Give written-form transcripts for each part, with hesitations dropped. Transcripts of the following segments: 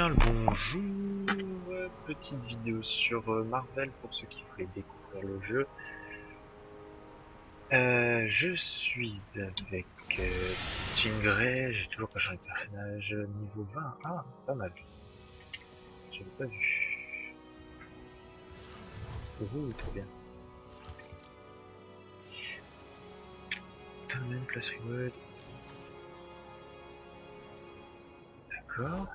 bien le bonjour, petite vidéo sur Marvel pour ceux qui voulaient découvrir le jeu. Je suis avec Jean Grey, j'ai toujours pas changé de personnage, niveau 20, ah pas mal, j'avais pas vu. Ouh, trop bien. Tournament plus reward. D'accord.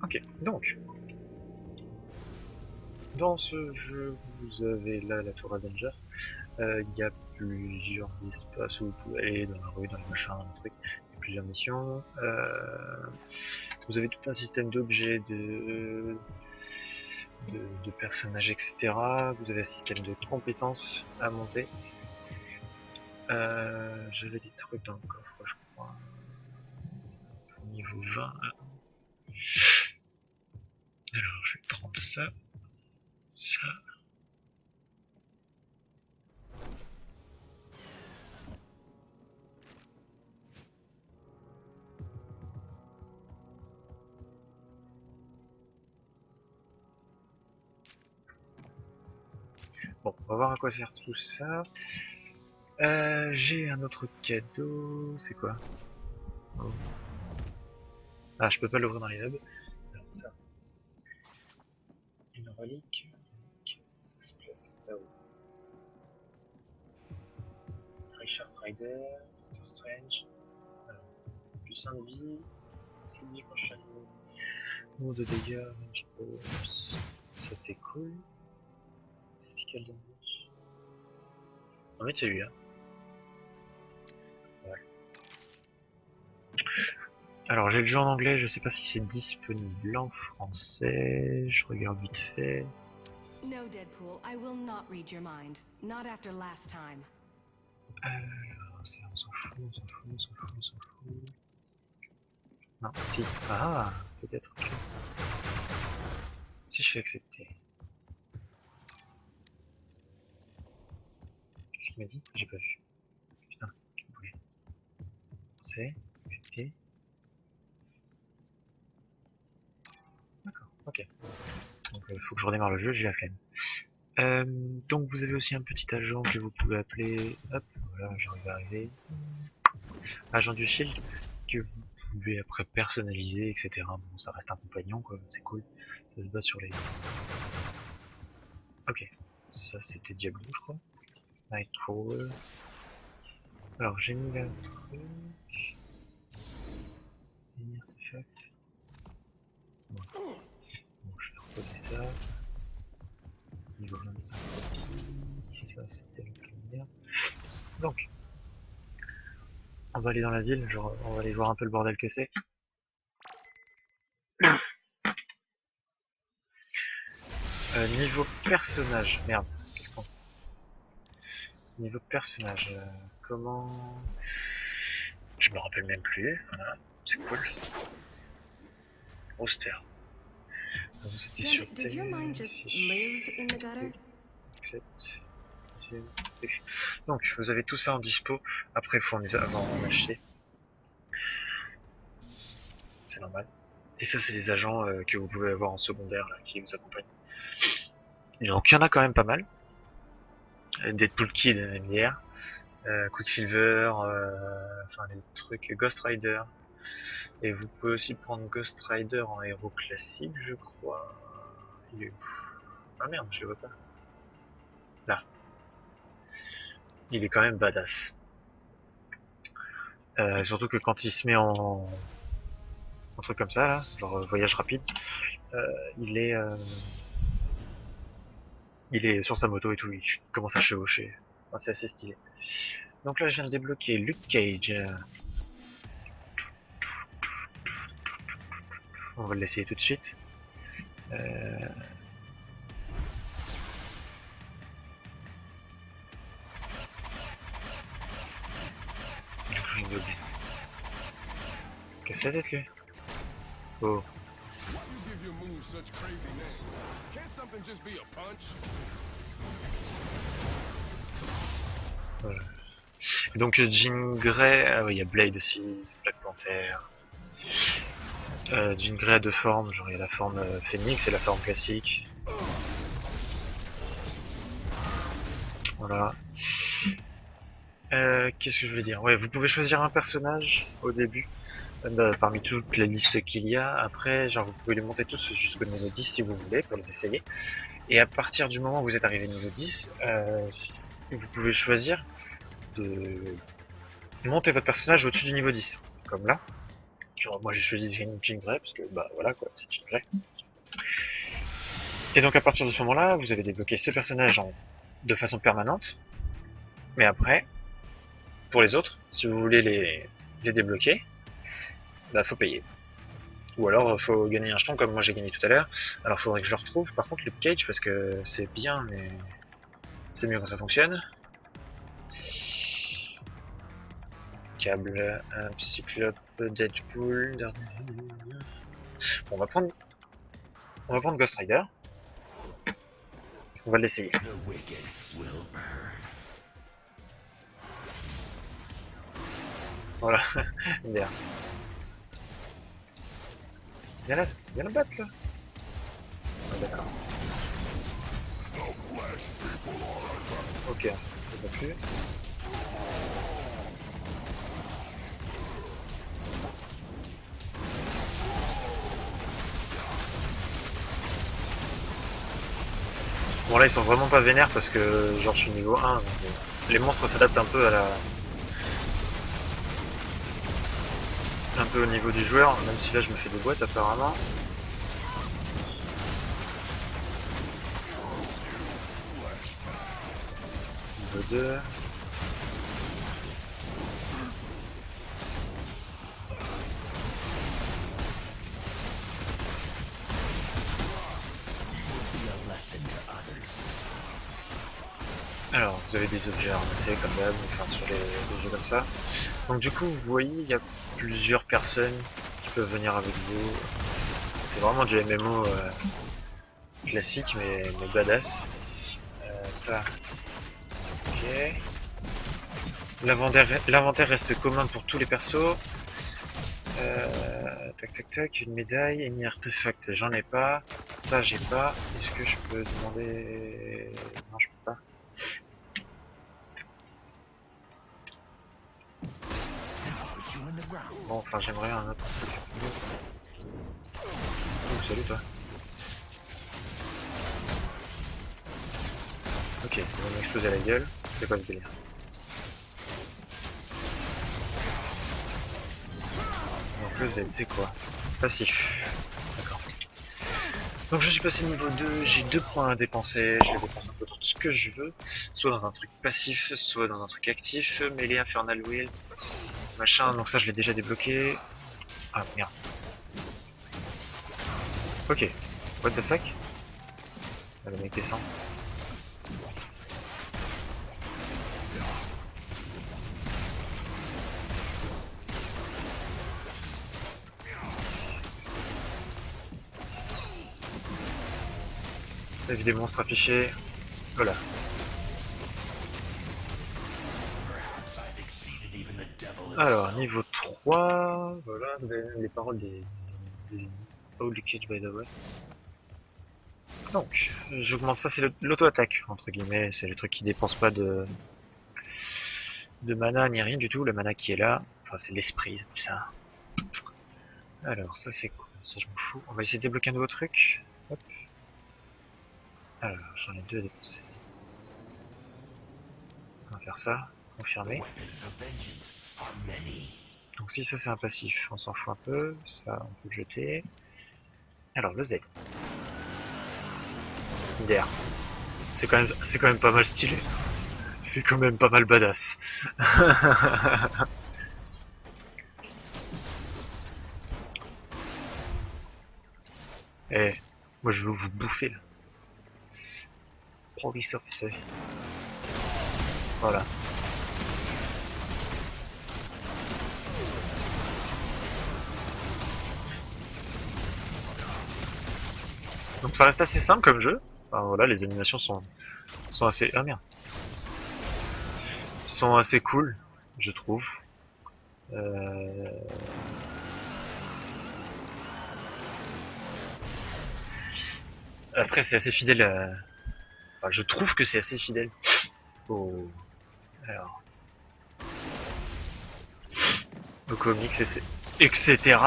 Ok, donc dans ce jeu vous avez là la tour Avenger. Il y a plusieurs espaces où vous pouvez aller dans la rue, dans le machin, dans le truc. Il y a plusieurs missions. Vous avez tout un système d'objets, de personnages, etc. Vous avez un système de compétences à monter. J'avais des trucs dans le coffre, je crois. Niveau 20. Alors, je vais prendre ça. Ça. Bon, on va voir à quoi sert tout ça. J'ai un autre cadeau. C'est quoi? Oh. Ah, je peux pas l'ouvrir dans les hubs. Alors, ça. Une relique. Ça se place là-haut. Richard Rider. Doctor Strange. Alors, plus 1 de vie. 6 de vie quand je suis animé. Mot de dégâts. Ça c'est cool. Vertical damage. On va mettre celui-là. Ouais. Alors j'ai le jeu en anglais, je sais pas si c'est disponible en français, je regarde vite fait. No, Deadpool, I will not read your mind. Not after last time. On s'en fout, on s'en fout, on s'en fout, on s'en fout. Non, si. Ah, peut-être. Si je fais accepter. Qu'est-ce qu'il m'a dit? J'ai pas vu. Putain, qu'il voulait. C'est accepter. D'accord, ok. Donc il faut que je redémarre le jeu, j'ai la flemme. Donc vous avez aussi un petit agent que vous pouvez appeler, hop, voilà, j'arrive à arriver, agent du Shield, que vous pouvez après personnaliser, etc. Bon, ça reste un compagnon, quoi, c'est cool, ça se base sur les... Ok, ça c'était Diablo, je crois. Nightcrawler. Alors j'ai mis là le truc... Mini artefact. Bon, je vais reposer ça. Niveau 25, ça c'était le premier. Donc, on va aller dans la ville, genre, on va aller voir un peu le bordel que c'est. Niveau personnage, merde. Niveau personnage, comment... Je me rappelle même plus, voilà, c'est cool. Roster. C'était sur donc vous avez tout ça en dispo, après il faut en acheter. C'est normal. Et ça c'est les agents que vous pouvez avoir en secondaire là, qui vous accompagnent. Et donc il y en a quand même pas mal. Deadpool Kid, MDR, Quicksilver, enfin les trucs Ghost Rider. Et vous pouvez aussi prendre Ghost Rider en héros classique, je crois. Il est où? Ah merde, je le vois pas. Là. Il est quand même badass. Surtout que quand il se met en truc comme ça, là, genre voyage rapide, il est sur sa moto et tout, il commence à chevaucher. Enfin, c'est assez stylé. Donc là, je viens de débloquer Luke Cage. On va l'essayer tout de suite. Qu'est-ce que ça fait, lui? Oh. Et donc Jean Grey, ah oui, il y a Blade aussi, Black Panther. Jean Grey a deux formes, genre il y a la forme Phoenix et la forme classique. Voilà. Qu'est-ce que je voulais dire? Ouais, vous pouvez choisir un personnage au début, parmi toutes les listes qu'il y a. Après, genre vous pouvez les monter tous jusqu'au niveau 10 si vous voulez, pour les essayer. Et à partir du moment où vous êtes arrivé au niveau 10, vous pouvez choisir de monter votre personnage au-dessus du niveau 10. Comme là. Genre moi j'ai choisi Jean Grey parce que bah voilà quoi, c'est Jean Grey. Et donc à partir de ce moment-là, vous avez débloqué ce personnage de façon permanente. Mais après, pour les autres, si vous voulez les débloquer, bah faut payer. Ou alors faut gagner un jeton comme moi j'ai gagné tout à l'heure. Alors faudrait que je le retrouve. Par contre le cage parce que c'est bien mais c'est mieux quand ça fonctionne. Câble, Cyclope, Deadpool. Bon, on va prendre Ghost Rider. On va l'essayer. Voilà, bien. Viens la battre là. Ah, d'accord. Ok, ça pue. Bon là ils sont vraiment pas vénères parce que genre je suis niveau 1 donc, les monstres s'adaptent un peu à un peu au niveau du joueur, même si là je me fais des boîtes apparemment. Niveau 2. Alors, vous avez des objets à ramasser comme d'hab, enfin sur les jeux comme ça. Donc du coup, vous voyez, il y a plusieurs personnes qui peuvent venir avec vous. C'est vraiment du MMO classique, mais badass. Ça, ok. L'inventaire reste commun pour tous les persos. Tac, une médaille, une artefact, j'en ai pas. Ça, j'ai pas. Est-ce que je peux demander... Non, je peux pas. Bon, enfin, j'aimerais un autre truc. Oh, salut toi. Ok, ça va m'exploser la gueule. C'est quoi le délire? Donc le Z, c'est quoi? Passif. D'accord. Donc je suis passé niveau 2, j'ai 2 points à dépenser, je vais dépenser un peu tout ce que je veux, soit dans un truc passif, soit dans un truc actif, mêlée, infernal wheel, machin, donc ça je l'ai déjà débloqué. Ah merde. Ok, what the fuck? Ah, le mec descend. La vie des monstres affichés. Voilà. Alors, niveau 3, voilà, vous avez les paroles des Holy Cage by the way. Donc, j'augmente ça, c'est l'auto-attaque, entre guillemets, c'est le truc qui dépense pas de mana ni rien du tout, le mana qui est là, enfin c'est l'esprit, c'est ça. Alors, ça c'est quoi? Ça je m'en fous. On va essayer de débloquer un nouveau truc. Hop. Alors, j'en ai 2 à dépenser. On va faire ça, confirmer. Donc si ça c'est un passif, on s'en fout un peu, ça on peut le jeter. Alors le Z. Der. C'est quand même pas mal stylé. C'est quand même pas mal badass. Eh, moi je veux vous bouffer là. Police officer. Voilà. Donc ça reste assez simple comme jeu. Enfin voilà, les animations sont assez... Ah merde. sont assez cool, je trouve. Après, c'est assez fidèle à... Enfin, je trouve que c'est assez fidèle au... Alors... aux comics, etc.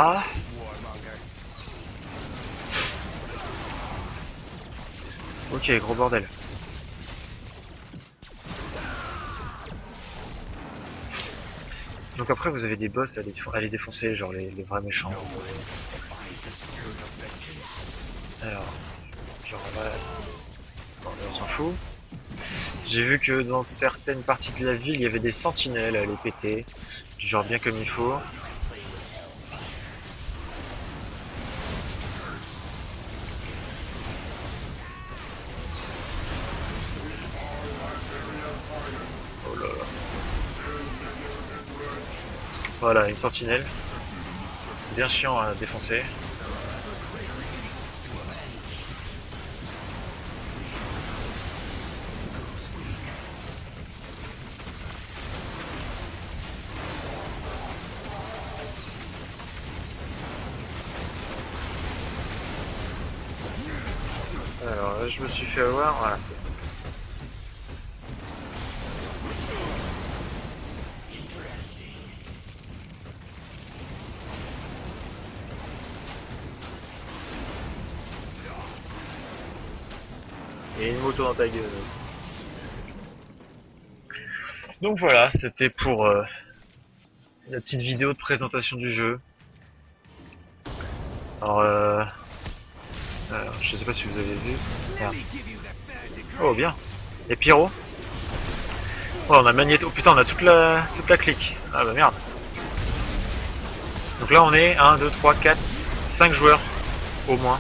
Ok, gros bordel. Donc après, vous avez des boss à les défoncer, genre les vrais méchants. Alors, genre là... Bon, on s'en fout. J'ai vu que dans certaines parties de la ville, il y avait des sentinelles à les péter. Genre bien comme il faut. Oh là là. Voilà, une sentinelle. Bien chiant à défoncer. Alors là, je me suis fait avoir. Voilà, c'est... Et une moto dans ta gueule. Donc voilà, c'était pour la petite vidéo de présentation du jeu. Alors, je sais pas si vous avez vu. Merde. Oh bien. Et Pyro. Oh, on a Magneto. Putain, on a toute la clique. Ah bah merde. Donc là, on est 1, 2, 3, 4, 5 joueurs au moins.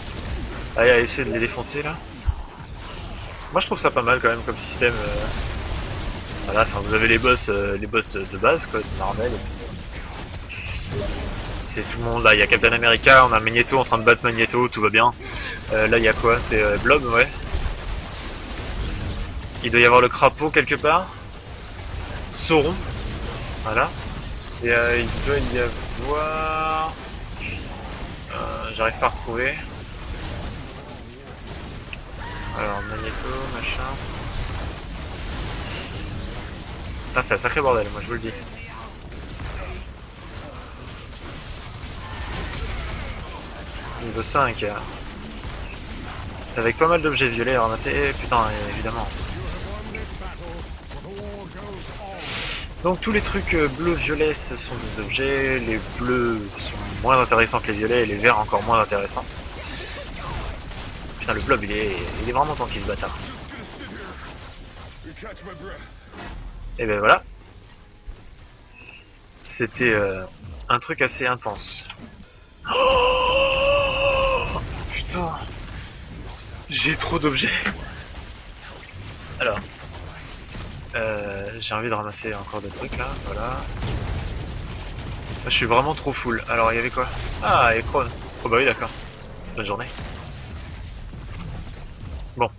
Allez, à essayer de les défoncer là. Moi, je trouve ça pas mal quand même comme système. Voilà, enfin, vous avez les boss de base, quoi, de Marvel. C'est tout le monde là. Il y a Captain America, on a Magneto en train de battre Magneto, tout va bien. Là, il y a quoi? C'est Blob, ouais. Il doit y avoir le crapaud quelque part. Sauron. Voilà. Et il doit y avoir... J'arrive pas à retrouver. Alors, Magneto, machin... Putain, c'est un sacré bordel, moi je vous le dis. Niveau 5. Avec pas mal d'objets violets à ramasser. Et putain, évidemment. Donc tous les trucs bleu-violet ce sont des objets, les bleus sont moins intéressants que les violets et les verts encore moins intéressants. Putain le blob il est vraiment tanky ce bâtard. Et ben voilà. C'était un truc assez intense. Oh putain. J'ai trop d'objets. Alors. J'ai envie de ramasser encore des trucs là, voilà. Là, je suis vraiment trop full. Alors il y avait quoi? Ah, il y a Krone. Oh bah oui d'accord. Bonne journée. Bon.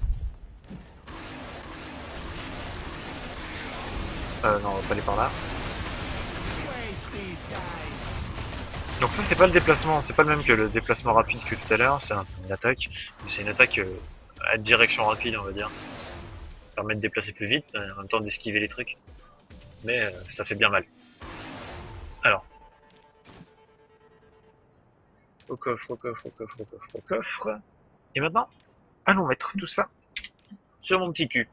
Non, on va pas aller par là. Donc ça c'est pas le déplacement, c'est pas le même que le déplacement rapide que tout à l'heure, c'est une attaque. Mais c'est une attaque à direction rapide on va dire. Ça permet de déplacer plus vite, en même temps d'esquiver les trucs. Mais ça fait bien mal. Alors. Au coffre, au coffre, au coffre, au coffre, au coffre. Et maintenant, allons mettre tout ça sur mon petit cul.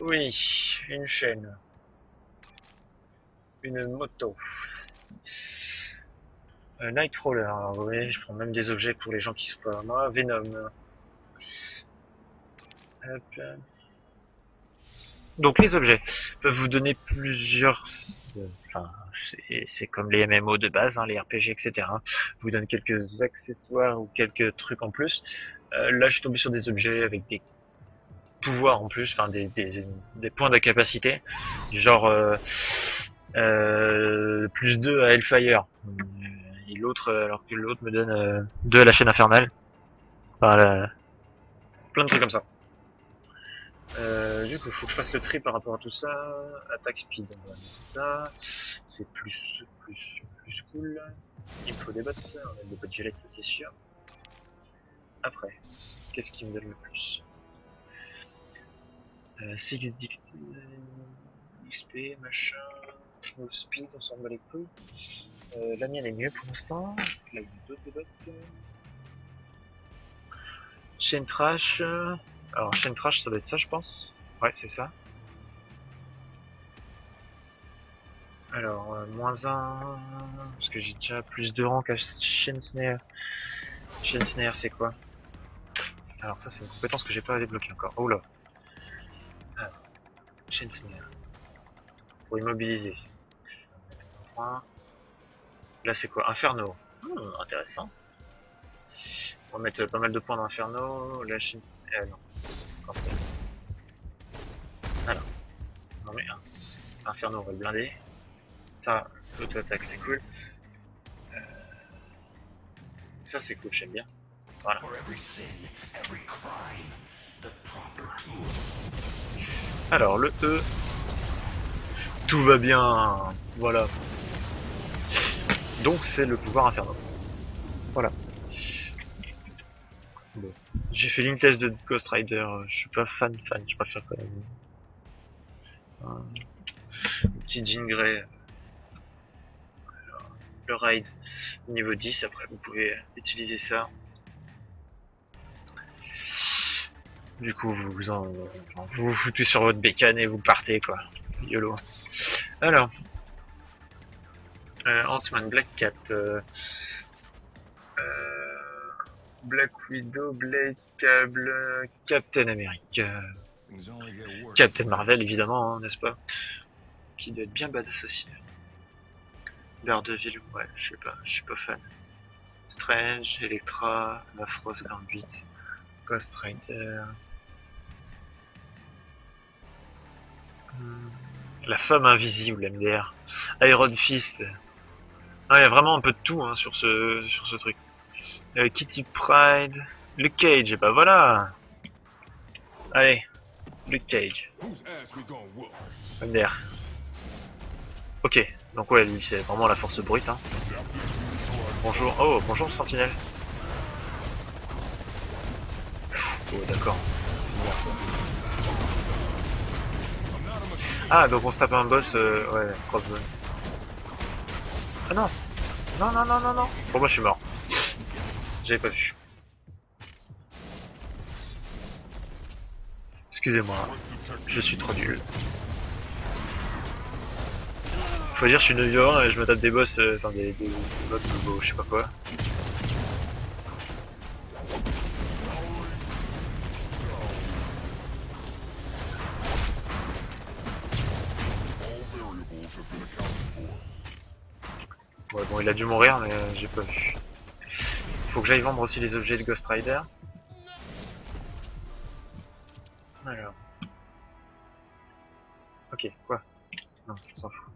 Oui, une chaîne. Une moto. Nightcrawler, alors oui, je prends même des objets pour les gens qui sont pas moi. Venom. Hop. Donc les objets peuvent vous donner plusieurs... Enfin, c'est comme les MMO de base, hein, les RPG, etc. Vous donnent quelques accessoires ou quelques trucs en plus. Là, je suis tombé sur des objets avec des pouvoirs en plus, enfin des points de capacité, genre plus 2 à Hellfire. Et l'autre, alors que l'autre me donne 2 à la chaîne infernale. Enfin, plein de trucs comme ça. Du coup, faut que je fasse le tri par rapport à tout ça. Attaque speed, on va mettre ça. C'est plus cool. Il me faut des bottes, on a des bottes violettes, ça c'est sûr. Après, qu'est-ce qui me donne le plus 6 XP, machin, move speed, on s'en bat les couilles. La mienne est mieux pour l'instant. Là, il y a d'autres bottes. Chain trash. Alors, chain trash, ça doit être ça, je pense. Ouais, c'est ça. Alors, -1, parce que j'ai déjà plus de rank à Chain Snare. Chain Snare, c'est quoi? Alors ça, c'est une compétence que j'ai pas débloquée encore. Oh là. Alors, Chain Snare. Pour immobiliser. Là, c'est quoi? Inferno. Intéressant. On va mettre pas mal de points dans Inferno. La Chain Snare. Non. Encore ça. Alors. On en met un. Inferno, on va le blinder. Ça, l'auto-attaque, c'est cool. Ça, c'est cool, j'aime bien. Voilà. Alors, le E. Tout va bien. Voilà. Donc, c'est le pouvoir Inferno. Voilà. Bon. J'ai fait une test de Ghost Rider. Je suis pas fan. Je préfère quand même. Petit Jean Grey. Le raid niveau 10, après vous pouvez utiliser ça. Du coup vous foutez sur votre bécane et vous partez quoi. YOLO. Alors Ant-Man, Black Cat, Black Widow, Blade, Cable, Captain America, Captain Marvel évidemment, hein, n'est-ce pas? Qui doit être bien badass aussi. Daredevil, ouais, je sais pas, je suis pas fan. Strange, Electra, La Frost Gambit, Ghost Rider. La femme invisible, MDR. Iron Fist. Ah, il y a vraiment un peu de tout hein, sur ce truc. Kitty Pryde. Luke Cage, et bah voilà. Allez, Luke Cage. MDR. Ok, donc ouais, lui c'est vraiment la force brute. Hein. Bonjour, oh bonjour Sentinelle. Oh d'accord, c'est bien. Ah donc on se tape un boss, ouais, crossbow. Ah non. Non. Bon moi je suis mort. J'avais pas vu. Excusez-moi, je suis trop nul. Faut dire je suis 9 et je me tape des boss, enfin des mobs nouveaux, je sais pas quoi. Ouais bon il a dû mourir mais j'ai pas vu. Faut que j'aille vendre aussi les objets de Ghost Rider. Alors. Ok, quoi? Non, ça s'en fout.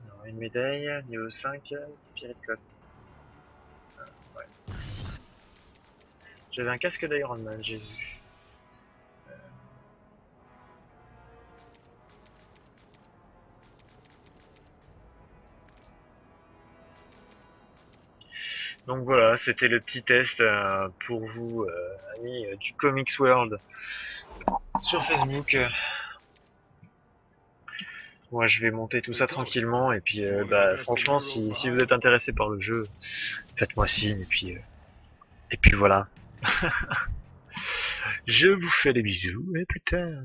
Alors, une médaille, niveau 5, Spirit Cost. Ouais. J'avais un casque d'Iron Man, j'ai vu. Donc voilà, c'était le petit test pour vous, amis du Comics World sur Facebook. Moi je vais monter tout ça tranquillement et puis bah franchement si vous êtes intéressé par le jeu, faites-moi signe et puis voilà. Je vous fais des bisous et plus tard.